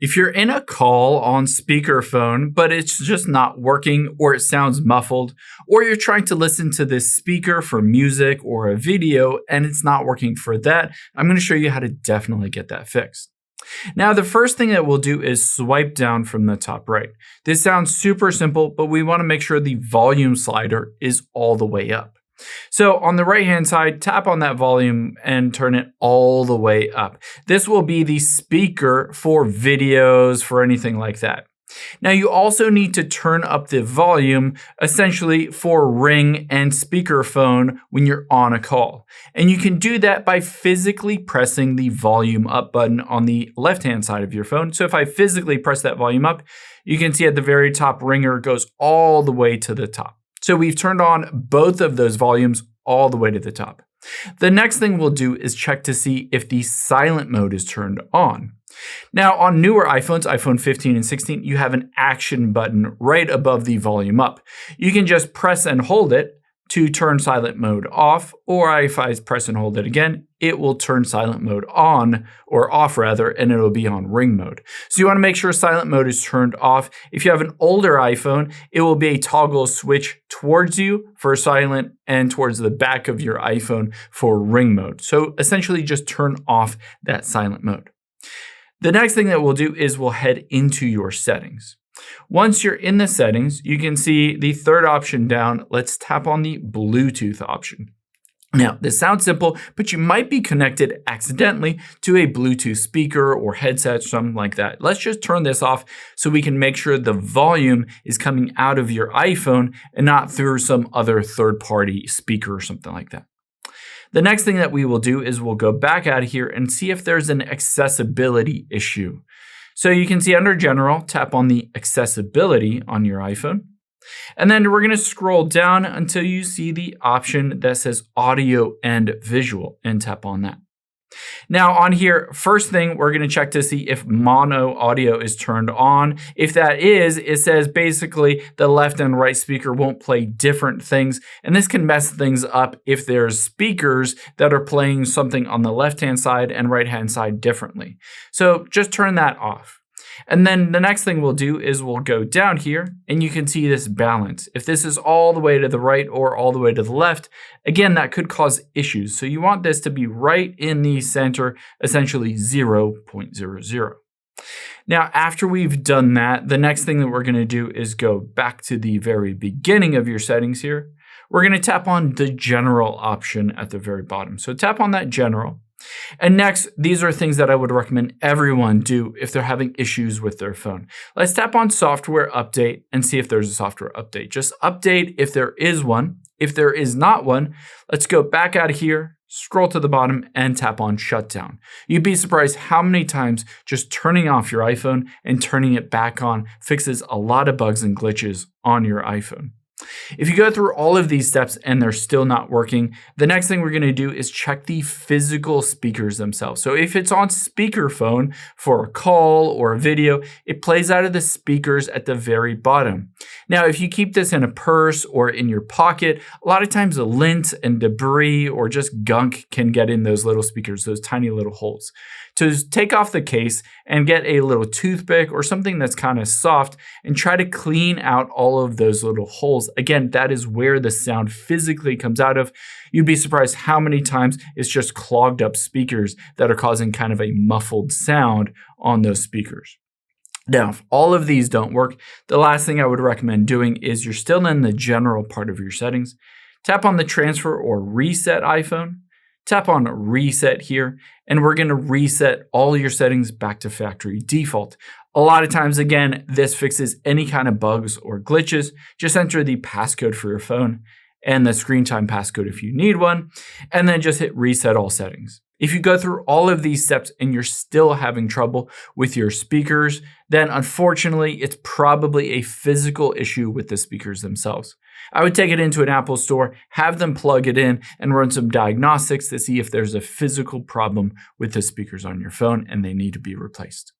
If you're in a call on speakerphone, but it's just not working or it sounds muffled, or you're trying to listen to this speaker for music or a video and it's not working for that, I'm going to show you how to definitely get that fixed. Now, the first thing that we'll do is swipe down from the top right. This sounds super simple, but we want to make sure the volume slider is all the way up. So on the right hand side, tap on that volume and turn it all the way up. This will be the speaker for videos, for anything like that. Now you also need to turn up the volume essentially for ring and speakerphone when you're on a call. And you can do that by physically pressing the volume up button on the left hand side of your phone. So if I physically press that volume up, you can see at the very top ringer goes all the way to the top. So we've turned on both of those volumes all the way to the top. The next thing we'll do is check to see if the silent mode is turned on. Now on newer iPhones, iPhone 15 and 16, you have an action button right above the volume up. You can just press and hold it to turn silent mode off, or if I press and hold it again, it will turn silent mode on, or off rather, and it'll be on ring mode. So you want to make sure silent mode is turned off. If you have an older iPhone, it will be a toggle switch towards you for silent and towards the back of your iPhone for ring mode. So essentially just turn off that silent mode. The next thing that we'll do is we'll head into your settings. Once you're in the settings, you can see the third option down. Let's tap on the Bluetooth option. Now, this sounds simple, but you might be connected accidentally to a Bluetooth speaker or headset, something like that. Let's just turn this off so we can make sure the volume is coming out of your iPhone and not through some other third-party speaker or something like that. The next thing that we will do is we'll go back out of here and see if there's an accessibility issue. So you can see under General, tap on the accessibility on your iPhone. And then we're going to scroll down until you see the option that says audio and visual and tap on that. Now on here, first thing we're going to check to see if mono audio is turned on. If that is, it says basically the left and right speaker won't play different things. And this can mess things up if there's speakers that are playing something on the left-hand side and right-hand side differently. So just turn that off. And then the next thing we'll do is we'll go down here and you can see this balance. If this is all the way to the right or all the way to the left, again, that could cause issues. So you want this to be right in the center, essentially 0.00. Now, after we've done that, the next thing that we're going to do is go back to the very beginning of your settings here. We're going to tap on the general option at the very bottom. So tap on that general. And next, these are things that I would recommend everyone do if they're having issues with their phone. Let's tap on software update and see if there's a software update. Just update if there is one. If there is not one, let's go back out of here, scroll to the bottom and tap on shutdown. You'd be surprised how many times just turning off your iPhone and turning it back on fixes a lot of bugs and glitches on your iPhone. If you go through all of these steps and they're still not working, the next thing we're going to do is check the physical speakers themselves. So if it's on speakerphone for a call or a video, it plays out of the speakers at the very bottom. Now, if you keep this in a purse or in your pocket, a lot of times the lint and debris or just gunk can get in those little speakers, those tiny little holes. So just take off the case and get a little toothpick or something that's kind of soft and try to clean out all of those little holes. Again, that is where the sound physically comes out of. You'd be surprised how many times it's just clogged up speakers that are causing kind of a muffled sound on those speakers. Now, if all of these don't work, the last thing I would recommend doing is you're still in the general part of your settings. Tap on the transfer or reset iPhone. Tap on reset here, and we're going to reset all your settings back to factory default. A lot of times, again, this fixes any kind of bugs or glitches. Just enter the passcode for your phone and the screen time passcode if you need one, and then just hit reset all settings. If you go through all of these steps and you're still having trouble with your speakers, then unfortunately, it's probably a physical issue with the speakers themselves. I would take it into an Apple store, have them plug it in, and run some diagnostics to see if there's a physical problem with the speakers on your phone and they need to be replaced.